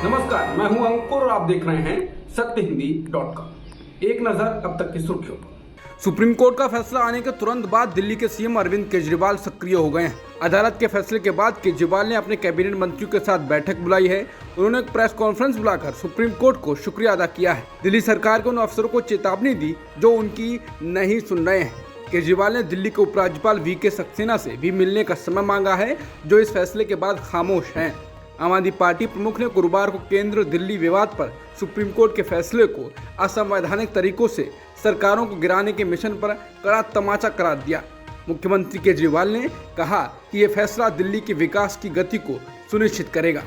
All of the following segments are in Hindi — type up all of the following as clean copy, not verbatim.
नमस्कार, मैं हूं अंकुर और आप देख रहे हैं सत्यहिंदी.com। एक नजर अब तक की सुर्खियों पर। सुप्रीम कोर्ट का फैसला आने के तुरंत बाद दिल्ली के सीएम अरविंद केजरीवाल सक्रिय हो गए हैं। अदालत के फैसले के बाद केजरीवाल ने अपने कैबिनेट मंत्रियों के साथ बैठक बुलाई है। उन्होंने एक प्रेस कॉन्फ्रेंस बुलाकर सुप्रीम कोर्ट को शुक्रिया अदा किया है। दिल्ली सरकार को उन अफसरों को चेतावनी दी जो उनकी नहीं सुन रहे हैं। केजरीवाल ने दिल्ली के उपराज्यपाल वीके सक्सेना से भी मिलने का समय मांगा है, जो इस फैसले के बाद खामोश हैं। आम आदमी पार्टी प्रमुख ने गुरुवार को केंद्र दिल्ली विवाद पर सुप्रीम कोर्ट के फैसले को असंवैधानिक तरीकों से सरकारों को गिराने के मिशन पर कड़ा तमाचा करार दिया। मुख्यमंत्री केजरीवाल ने कहा कि यह फैसला दिल्ली के विकास की गति को सुनिश्चित करेगा।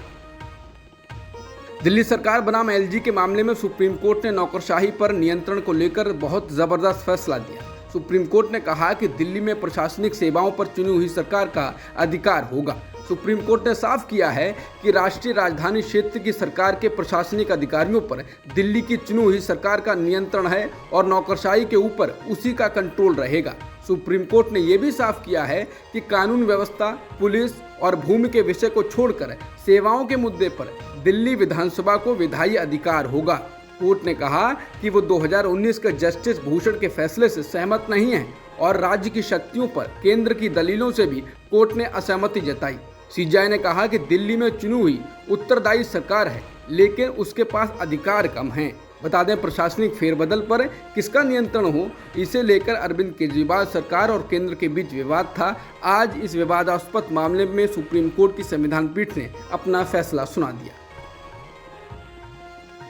दिल्ली सरकार बनाम एलजी के मामले में सुप्रीम कोर्ट ने नौकरशाही पर नियंत्रण को लेकर बहुत जबरदस्त फैसला दिया। सुप्रीम कोर्ट ने कहा कि दिल्ली में प्रशासनिक सेवाओं पर चुनी हुई सरकार का अधिकार होगा। सुप्रीम कोर्ट ने साफ किया है कि राष्ट्रीय राजधानी क्षेत्र की सरकार के प्रशासनिक अधिकारियों पर दिल्ली की चुनी हुई सरकार का नियंत्रण है और नौकरशाही के ऊपर उसी का कंट्रोल रहेगा। सुप्रीम कोर्ट ने यह भी साफ किया है कि कानून व्यवस्था, पुलिस और भूमि के विषय को छोड़कर सेवाओं के मुद्दे पर दिल्ली विधानसभा को विधायी अधिकार होगा। कोर्ट ने कहा कि वो 2019 के जस्टिस भूषण के फैसले से सहमत नहीं है और राज्य की शक्तियों पर केंद्र की दलीलों से भी कोर्ट ने असहमति जताई। सीजेआई ने कहा कि दिल्ली में चुनी हुई उत्तरदायी सरकार है, लेकिन उसके पास अधिकार कम हैं। बता दें, प्रशासनिक फेरबदल पर किसका नियंत्रण हो, इसे लेकर अरविंद केजरीवाल सरकार और केंद्र के बीच विवाद था। आज इस विवादास्पद मामले में सुप्रीम कोर्ट की संविधान पीठ ने अपना फैसला सुना दिया।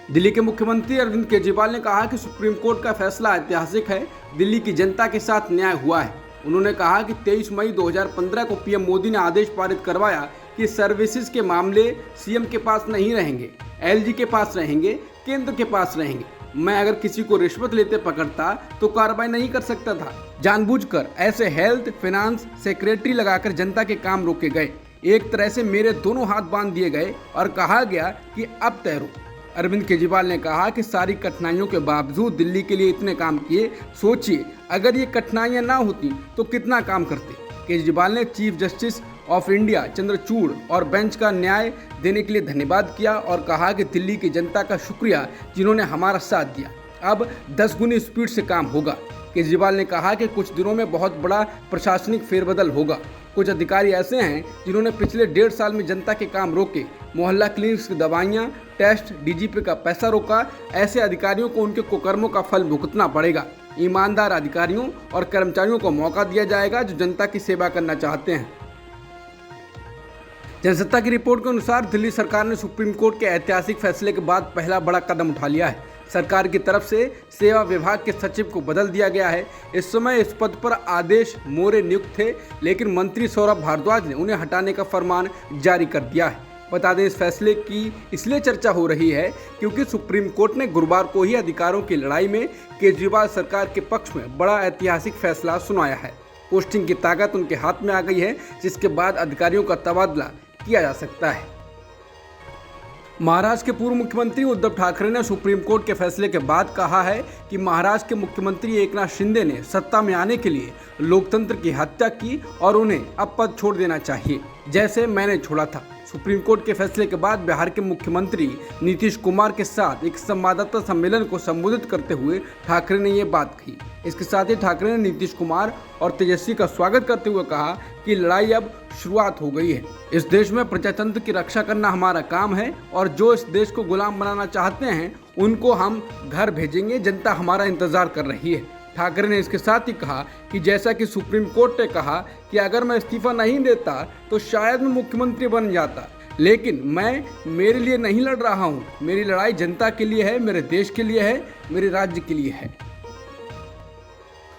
दिल्ली के मुख्यमंत्री अरविंद केजरीवाल ने कहा कि सुप्रीम कोर्ट का फैसला ऐतिहासिक है। दिल्ली की जनता के साथ न्याय हुआ है। उन्होंने कहा कि 23 मई 2015 को पीएम मोदी ने आदेश पारित करवाया कि सर्विसेज के मामले सीएम के पास नहीं रहेंगे, एलजी के पास रहेंगे, केंद्र के पास रहेंगे। मैं अगर किसी को रिश्वत लेते पकड़ता तो कार्रवाई नहीं कर सकता था। जानबूझकर ऐसे हेल्थ, फाइनेंस सेक्रेटरी लगाकर जनता के काम रोके गए। एक तरह से मेरे दोनों हाथ बांध दिए गए और कहा गया कि अब तैरो। अरविंद केजरीवाल ने कहा कि सारी कठिनाइयों के बावजूद दिल्ली के लिए इतने काम किए। सोचिए, अगर ये कठिनाइयां ना होती तो कितना काम करते। केजरीवाल ने chief justice of India Chandrachud और बेंच का न्याय देने के लिए धन्यवाद किया और कहा कि दिल्ली की जनता का शुक्रिया जिन्होंने हमारा साथ दिया। अब 10 गुनी स्पीड से काम होगा। केजरीवाल ने कहा कि कुछ दिनों में बहुत बड़ा प्रशासनिक फेरबदल होगा। कुछ अधिकारी ऐसे हैं जिन्होंने पिछले 1.5 साल में जनता के काम रोके, मोहल्ला क्लिनिक्स की दवाइयाँ, टेस्ट, डीजीपी का पैसा रोका। ऐसे अधिकारियों को उनके कुकर्मों का फल भुगतना पड़ेगा। ईमानदार अधिकारियों और कर्मचारियों को मौका दिया जाएगा जो जनता की सेवा करना चाहते हैं। जनसत्ता की रिपोर्ट के अनुसार दिल्ली सरकार ने सुप्रीम कोर्ट के ऐतिहासिक फैसले के बाद पहला बड़ा कदम उठा लिया है। सरकार की तरफ से सेवा विभाग के सचिव को बदल दिया गया है। इस समय इस पद पर आदेश मोरे नियुक्त थे, लेकिन मंत्री सौरभ भारद्वाज ने उन्हें हटाने का फरमान जारी कर दिया है। बता दें, इस फैसले की इसलिए चर्चा हो रही है क्योंकि सुप्रीम कोर्ट ने गुरुवार को ही अधिकारों की लड़ाई में केजरीवाल सरकार के पक्ष में बड़ा ऐतिहासिक फैसला सुनाया है। पोस्टिंग की ताकत उनके हाथ में आ गई है, जिसके बाद अधिकारियों का तबादला किया जा सकता है। महाराष्ट्र के पूर्व मुख्यमंत्री उद्धव ठाकरे ने सुप्रीम कोर्ट के फैसले के बाद कहा है कि महाराष्ट्र के मुख्यमंत्री एकनाथ शिंदे ने सत्ता में आने के लिए लोकतंत्र की हत्या की और उन्हें अब पद छोड़ देना चाहिए, जैसे मैंने छोड़ा था। सुप्रीम कोर्ट के फैसले के बाद बिहार के मुख्यमंत्री नीतीश कुमार के साथ एक संवाददाता सम्मेलन को संबोधित करते हुए ठाकरे ने ये बात कही। इसके साथ ही ठाकरे ने नीतीश कुमार और तेजस्वी का स्वागत करते हुए कहा कि लड़ाई अब शुरुआत हो गई है। इस देश में प्रजातंत्र की रक्षा करना हमारा काम है और जो इस देश को गुलाम बनाना चाहते हैं उनको हम घर भेजेंगे। जनता हमारा इंतजार कर रही है। ठाकरे ने इसके साथ ही कहा कि जैसा कि सुप्रीम कोर्ट ने कहा कि अगर मैं इस्तीफा नहीं देता तो शायद मैं मुख्यमंत्री बन जाता, लेकिन मैं मेरे लिए नहीं लड़ रहा हूँ। मेरी लड़ाई जनता के लिए है, मेरे देश के लिए है, मेरे राज्य के लिए है।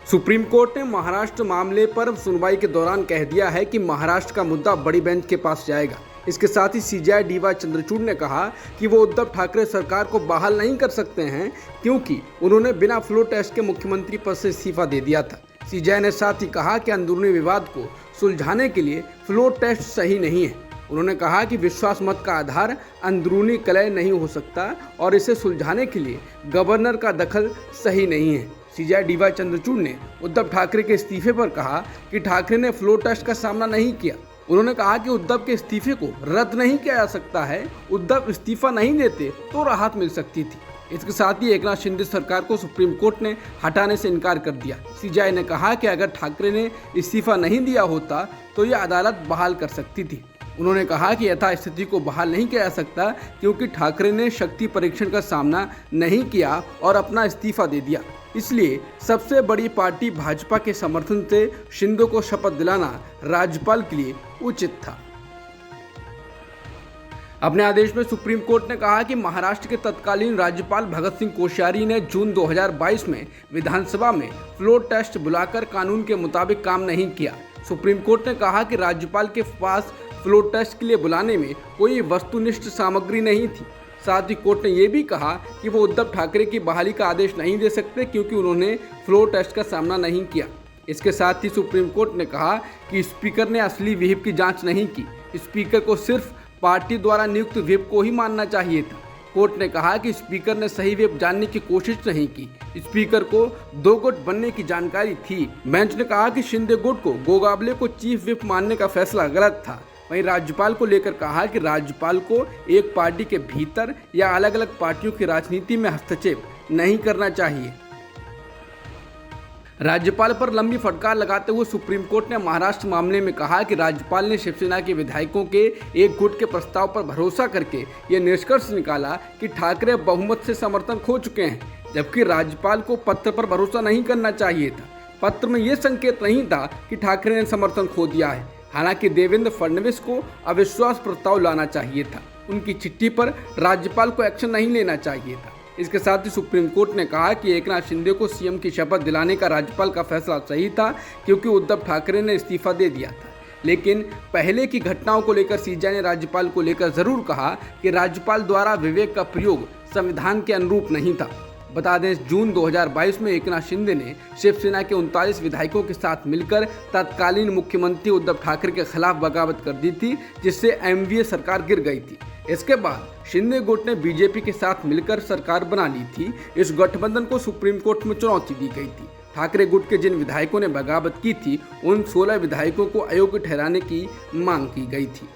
सुप्रीम कोर्ट ने महाराष्ट्र मामले पर सुनवाई के दौरान कह दिया है कि महाराष्ट्र का मुद्दा बड़ी बेंच के पास जाएगा। इसके साथ ही सीजेआई डीवाई चंद्रचूड़ ने कहा कि वो उद्धव ठाकरे सरकार को बहाल नहीं कर सकते हैं क्योंकि उन्होंने बिना फ्लोर टेस्ट के मुख्यमंत्री पद से इस्तीफा दे दिया था। सीजेआई ने साथ ही कहा कि अंदरूनी विवाद को सुलझाने के लिए फ्लोर टेस्ट सही नहीं है। उन्होंने कहा कि विश्वास मत का आधार अंदरूनी कलह नहीं हो सकता और इसे सुलझाने के लिए गवर्नर का दखल सही नहीं है। सीजेआई डीवाई चंद्रचूड़ ने उद्धव ठाकरे के इस्तीफे पर कहा कि ठाकरे ने फ्लोर टेस्ट का सामना नहीं किया। उन्होंने कहा कि उद्धव के इस्तीफे को रद्द नहीं किया जा सकता है। उद्धव इस्तीफा नहीं देते तो राहत मिल सकती थी। इसके साथ ही एकनाथ शिंदे सरकार को सुप्रीम कोर्ट ने हटाने से इनकार कर दिया। सीजेआई ने कहा कि अगर ठाकरे ने इस्तीफा नहीं दिया होता तो ये अदालत बहाल कर सकती थी। उन्होंने कहा कि यथास्थिति को बहाल नहीं किया जा सकता क्योंकि ठाकरे ने शक्ति परीक्षण का सामना नहीं किया और अपना इस्तीफा दे दिया। इसलिए सबसे बड़ी पार्टी भाजपा के समर्थन से शिंदे को शपथ दिलाना राज्यपाल के लिए उचित था। अपने आदेश में सुप्रीम कोर्ट ने कहा कि महाराष्ट्र के तत्कालीन राज्यपाल भगत सिंह कोश्यारी ने जून 2022 में विधानसभा में फ्लोर टेस्ट बुलाकर कानून के मुताबिक काम नहीं किया। सुप्रीम कोर्ट ने कहा कि राज्यपाल के पास फ्लोर टेस्ट के लिए बुलाने में कोई वस्तुनिष्ठ सामग्री नहीं थी। साथ ही कोर्ट ने यह भी कहा कि वो उद्धव ठाकरे की बहाली का आदेश नहीं दे सकते क्योंकि उन्होंने फ्लोर टेस्ट का सामना नहीं किया। इसके साथ ही सुप्रीम कोर्ट ने कहा कि स्पीकर ने असली व्हिप की जांच नहीं की। स्पीकर को सिर्फ पार्टी द्वारा नियुक्त व्हिप को ही मानना चाहिए था। कोर्ट ने कहा कि स्पीकर ने सही व्हिप जानने की कोशिश नहीं की। स्पीकर को 2 गुट बनने की जानकारी थी। बेंच ने कहा कि शिंदे गुट को गोगाबले को चीफ व्हिप मानने का फैसला गलत था। वहीं राज्यपाल को लेकर कहा कि राज्यपाल को एक पार्टी के भीतर या अलग अलग पार्टियों की राजनीति में हस्तक्षेप नहीं करना चाहिए। राज्यपाल पर लंबी फटकार लगाते हुए सुप्रीम कोर्ट ने महाराष्ट्र मामले में कहा कि राज्यपाल ने शिवसेना के विधायकों के एक गुट के प्रस्ताव पर भरोसा करके ये निष्कर्ष निकाला कि ठाकरे बहुमत से समर्थन खो चुके हैं, जबकि राज्यपाल को पत्र पर भरोसा नहीं करना चाहिए था। पत्र में ये संकेत नहीं था कि ठाकरे ने समर्थन खो दिया है। हालांकि देवेंद्र फडणवीस को अविश्वास प्रस्ताव लाना चाहिए था। उनकी चिट्ठी पर राज्यपाल को एक्शन नहीं लेना चाहिए था। इसके साथ ही सुप्रीम कोर्ट ने कहा कि एकनाथ शिंदे को सीएम की शपथ दिलाने का राज्यपाल का फैसला सही था क्योंकि उद्धव ठाकरे ने इस्तीफा दे दिया था। लेकिन पहले की घटनाओं को लेकर सीजेआई ने राज्यपाल को लेकर जरूर कहा कि राज्यपाल द्वारा विवेक का प्रयोग संविधान के अनुरूप नहीं था। बता दें, जून 2022 में एकनाथ शिंदे ने शिवसेना के 39 विधायकों के साथ मिलकर तत्कालीन मुख्यमंत्री उद्धव ठाकरे के खिलाफ बगावत कर दी थी, जिससे एमवीए सरकार गिर गई थी। इसके बाद शिंदे गुट ने बीजेपी के साथ मिलकर सरकार बना ली थी। इस गठबंधन को सुप्रीम कोर्ट में चुनौती दी गई थी। ठाकरे गुट के जिन विधायकों ने बगावत की थी उन 16 विधायकों को अयोग्य ठहराने की मांग की गई थी।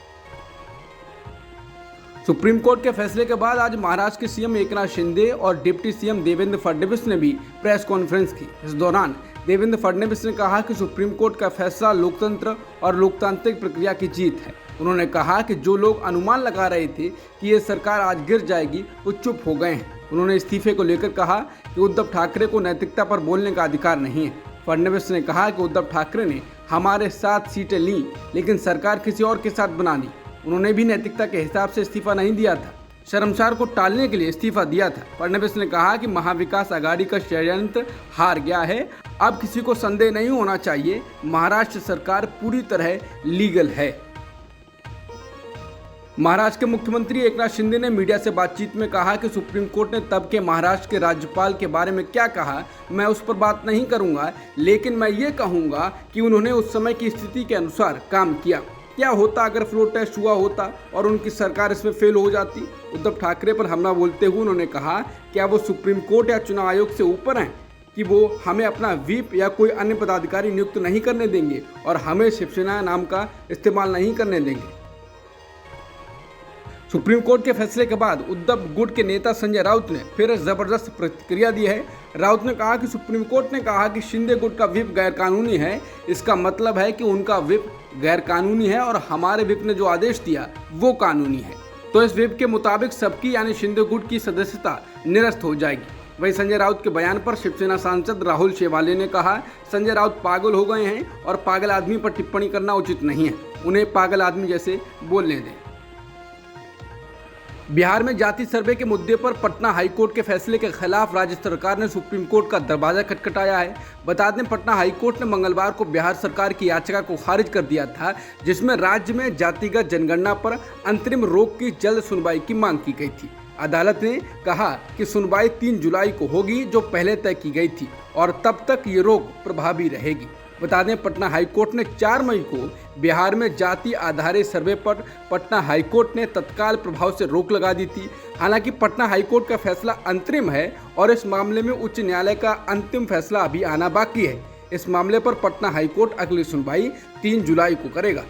सुप्रीम कोर्ट के फैसले के बाद आज महाराष्ट्र के सीएम एकनाथ शिंदे और डिप्टी सीएम देवेंद्र फडणवीस ने भी प्रेस कॉन्फ्रेंस की। इस दौरान देवेंद्र फडणवीस ने कहा कि सुप्रीम कोर्ट का फैसला लोकतंत्र और लोकतांत्रिक प्रक्रिया की जीत है। उन्होंने कहा कि जो लोग अनुमान लगा रहे थे कि ये सरकार आज गिर जाएगी वो चुप हो गए हैं। उन्होंने इस्तीफे को लेकर कहा कि उद्धव ठाकरे को नैतिकता पर बोलने का अधिकार नहीं है। फडणवीस ने कहा कि उद्धव ठाकरे ने हमारे 7 सीटें ली लेकिन सरकार किसी और के साथ बना ली। उन्होंने भी नैतिकता के हिसाब से इस्तीफा नहीं दिया था, शर्मसार को टालने के लिए इस्तीफा दिया था। फडणवीस ने कहा कि महाविकास आघाड़ी का षड्यंत्र हार गया है। अब किसी को संदेह नहीं होना चाहिए, महाराष्ट्र सरकार पूरी तरह लीगल है। महाराष्ट्र के मुख्यमंत्री एकनाथ शिंदे ने मीडिया से बातचीत में कहा कि सुप्रीम कोर्ट ने तब के महाराष्ट्र के राज्यपाल के बारे में क्या कहा मैं उस पर बात नहीं करूंगा, लेकिन मैं ये कहूंगा कि उन्होंने उस समय की स्थिति के अनुसार काम किया। क्या होता अगर फ्लोर टेस्ट हुआ होता और उनकी सरकार इसमें फेल हो जाती? उद्धव ठाकरे पर हमला बोलते हुए उन्होंने कहा क्या वो सुप्रीम कोर्ट या चुनाव आयोग से ऊपर हैं कि वो हमें अपना व्हिप या कोई अन्य पदाधिकारी नियुक्त नहीं करने देंगे और हमें शिवसेना नाम का इस्तेमाल नहीं करने देंगे। सुप्रीम कोर्ट के फैसले के बाद उद्धव गुट के नेता संजय राउत ने फिर जबरदस्त प्रतिक्रिया दी है। राउत ने कहा कि सुप्रीम कोर्ट ने कहा कि शिंदे गुट का व्हिप गैरकानूनी है, इसका मतलब है कि उनका व्हिप गैरकानूनी है और हमारे व्हिप ने जो आदेश दिया वो कानूनी है। तो इस व्हिप के मुताबिक सबकी यानी शिंदे गुट की सदस्यता निरस्त हो जाएगी। वहीं संजय राउत के बयान पर शिवसेना सांसद राहुल शेवाले ने कहा संजय राउत पागल हो गए हैं और पागल आदमी पर टिप्पणी करना उचित नहीं है, उन्हें पागल आदमी जैसे बोलने दें। बिहार में जाति सर्वे के मुद्दे पर पटना हाईकोर्ट के फैसले के खिलाफ राज्य सरकार ने सुप्रीम कोर्ट का दरवाजा खटखटाया है। बता दें, पटना हाईकोर्ट ने मंगलवार को बिहार सरकार की याचिका को खारिज कर दिया था, जिसमें राज्य में जातिगत जनगणना पर अंतरिम रोक की जल्द सुनवाई की मांग की गई थी। अदालत ने कहा कि सुनवाई 3 जुलाई को होगी, जो पहले तय की गई थी, और तब तक ये रोक प्रभावी रहेगी। बता दें, पटना हाईकोर्ट ने 4 मई को बिहार में जाति आधारित सर्वे पर पटना हाईकोर्ट ने तत्काल प्रभाव से रोक लगा दी थी। हालांकि पटना हाईकोर्ट का फैसला अंतरिम है और इस मामले में उच्च न्यायालय का अंतिम फैसला अभी आना बाकी है। इस मामले पर पटना हाईकोर्ट अगली सुनवाई 3 जुलाई को करेगा।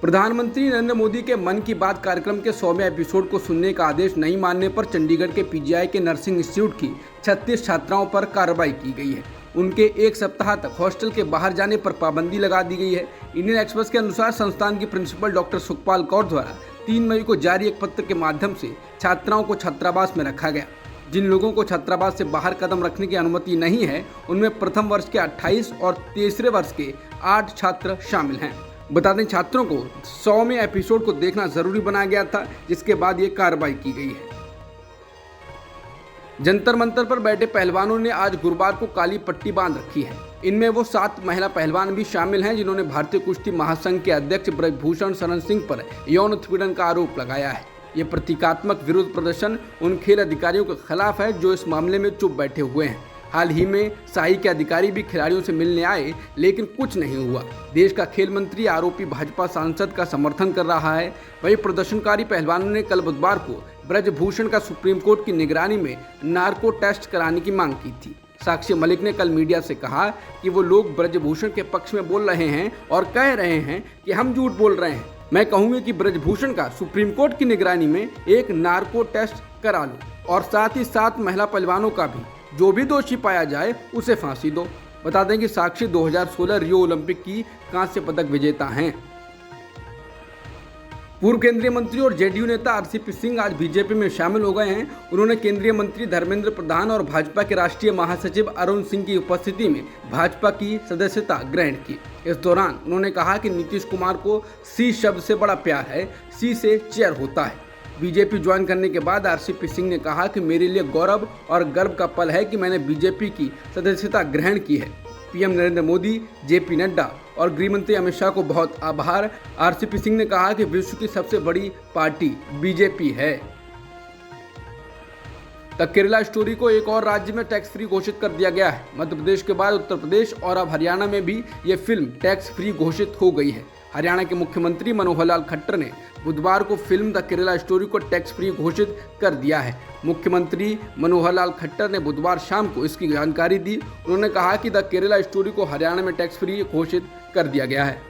प्रधानमंत्री नरेंद्र मोदी के मन की बात कार्यक्रम के 100वें एपिसोड को सुनने का आदेश नहीं मानने पर चंडीगढ़ के पीजीआई के नर्सिंग इंस्टीट्यूट की 36 छात्राओं पर कार्रवाई की गई है। उनके एक सप्ताह तक हॉस्टल के बाहर जाने पर पाबंदी लगा दी गई है। इंडियन एक्सप्रेस के अनुसार संस्थान की प्रिंसिपल डॉक्टर सुखपाल कौर द्वारा 3 मई को जारी एक पत्र के माध्यम से छात्राओं को छात्रावास में रखा गया। जिन लोगों को छात्रावास से बाहर कदम रखने की अनुमति नहीं है, उनमें प्रथम वर्ष के 28 और तीसरे वर्ष के 8 छात्र शामिल हैं। बता दें, छात्रों को 100वें एपिसोड को देखना जरूरी बनाया गया था, जिसके बाद ये कार्रवाई की गई है। जंतर मंतर पर बैठे पहलवानों ने आज गुरुवार को काली पट्टी बांध रखी है। इनमें वो 7 महिला पहलवान भी शामिल हैं, जिन्होंने भारतीय कुश्ती महासंघ के अध्यक्ष ब्रजभूषण शरण सिंह पर यौन उत्पीड़न का आरोप लगाया है। ये प्रतीकात्मक विरोध प्रदर्शन उन खेल अधिकारियों के खिलाफ है जो इस मामले में चुप बैठे हुए हैं। हाल ही में शाही के अधिकारी भी खिलाड़ियों से मिलने आए, लेकिन कुछ नहीं हुआ। देश का खेल मंत्री आरोपी भाजपा सांसद का समर्थन कर रहा है। वहीं प्रदर्शनकारी पहलवानों ने कल बुधवार को ब्रजभूषण का सुप्रीम कोर्ट की निगरानी में नार्को टेस्ट कराने की मांग की थी। साक्षी मलिक ने कल मीडिया से कहा कि वो लोग ब्रजभूषण के पक्ष में बोल रहे हैं और कह रहे हैं कि हम झूठ बोल रहे हैं। मैं कहूँगी कि ब्रजभूषण का सुप्रीम कोर्ट की निगरानी में एक नार्को टेस्ट करा लो और साथ ही 7 महिला पहलवानों का भी, जो भी दोषी पाया जाए उसे फांसी दो। बता दें कि साक्षी 2016 रियो ओलंपिक की कांस्य पदक विजेता हैं। पूर्व केंद्रीय मंत्री और जेडीयू नेता आरसीपी सिंह आज बीजेपी में शामिल हो गए हैं। उन्होंने केंद्रीय मंत्री धर्मेंद्र प्रधान और भाजपा के राष्ट्रीय महासचिव अरुण सिंह की उपस्थिति में भाजपा की सदस्यता ग्रहण की। इस दौरान उन्होंने कहा कि नीतीश कुमार को सी शब्द से बड़ा प्यार है, सी से चेयर होता है। बीजेपी ज्वाइन करने के बाद आरसीपी सिंह ने कहा कि मेरे लिए गौरव और गर्व का पल है कि मैंने बीजेपी की सदस्यता ग्रहण की है। पीएम नरेंद्र मोदी, जेपी नड्डा और गृहमंत्री अमित शाह को बहुत आभार। आरसीपी सिंह ने कहा कि विश्व की सबसे बड़ी पार्टी बीजेपी है। द केरला स्टोरी को एक और राज्य में टैक्स फ्री घोषित कर दिया गया है। मध्य प्रदेश के बाद उत्तर प्रदेश और अब हरियाणा में भी ये फिल्म टैक्स फ्री घोषित हो गई है। हरियाणा के मुख्यमंत्री मनोहर लाल खट्टर ने बुधवार को फिल्म द केरला स्टोरी को टैक्स फ्री घोषित कर दिया है। मुख्यमंत्री मनोहर लाल खट्टर ने बुधवार शाम को इसकी जानकारी दी। उन्होंने कहा कि द केरला स्टोरी को हरियाणा में टैक्स फ्री घोषित कर दिया गया है।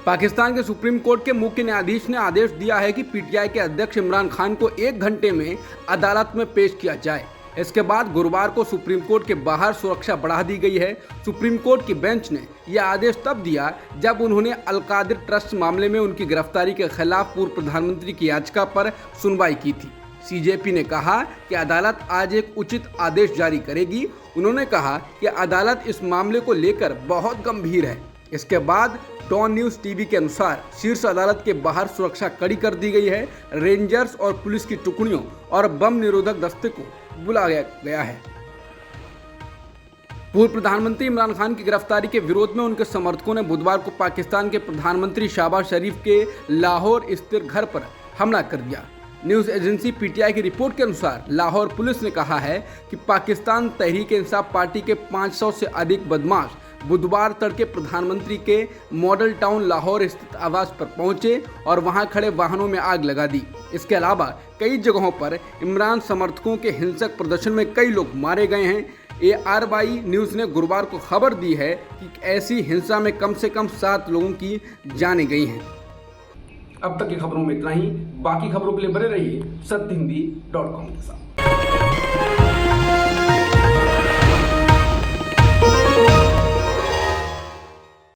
पाकिस्तान के सुप्रीम कोर्ट के मुख्य न्यायाधीश ने आदेश दिया है कि पीटीआई के अध्यक्ष इमरान खान को 1 घंटे में अदालत में पेश किया जाए। इसके बाद गुरुवार को सुप्रीम कोर्ट के बाहर सुरक्षा बढ़ा दी गई है। सुप्रीम कोर्ट की बेंच ने यह आदेश तब दिया जब उन्होंने अल-कादिर ट्रस्ट मामले में उनकी गिरफ्तारी के खिलाफ पूर्व प्रधानमंत्री की याचिका पर सुनवाई की थी। सीजेपी ने कहा कि अदालत आज एक उचित आदेश जारी करेगी। उन्होंने कहा कि अदालत इस मामले को लेकर बहुत गंभीर है। इसके बाद डॉन न्यूज टीवी के अनुसार शीर्ष अदालत के बाहर सुरक्षा कड़ी कर दी गई है। रेंजर्स और पुलिस की टुकड़ियों और बम निरोधक दस्ते को बुलाया गया है। पूर्व प्रधानमंत्री इमरान खान की गिरफ्तारी के विरोध में उनके समर्थकों ने बुधवार को पाकिस्तान के प्रधानमंत्री शहबाज शरीफ के लाहौर स्थित घर पर हमला कर दिया। न्यूज एजेंसी पीटीआई की रिपोर्ट के अनुसार लाहौर पुलिस ने कहा है कि पाकिस्तान तहरीक-ए-इंसाफ पार्टी के 500 से अधिक बदमाश बुधवार तड़के प्रधानमंत्री के मॉडल टाउन लाहौर स्थित आवास पर पहुंचे और वहां खड़े वाहनों में आग लगा दी। इसके अलावा कई जगहों पर इमरान समर्थकों के हिंसक प्रदर्शन में कई लोग मारे गए हैं। ARY न्यूज़ ने गुरुवार को खबर दी है कि ऐसी हिंसा में कम से कम 7 लोगों की जानें गई हैं। अब तक की खबरों में इतना ही। बाकी खबरों के लिए बने रहिए सत्यहिंदी.com के साथ।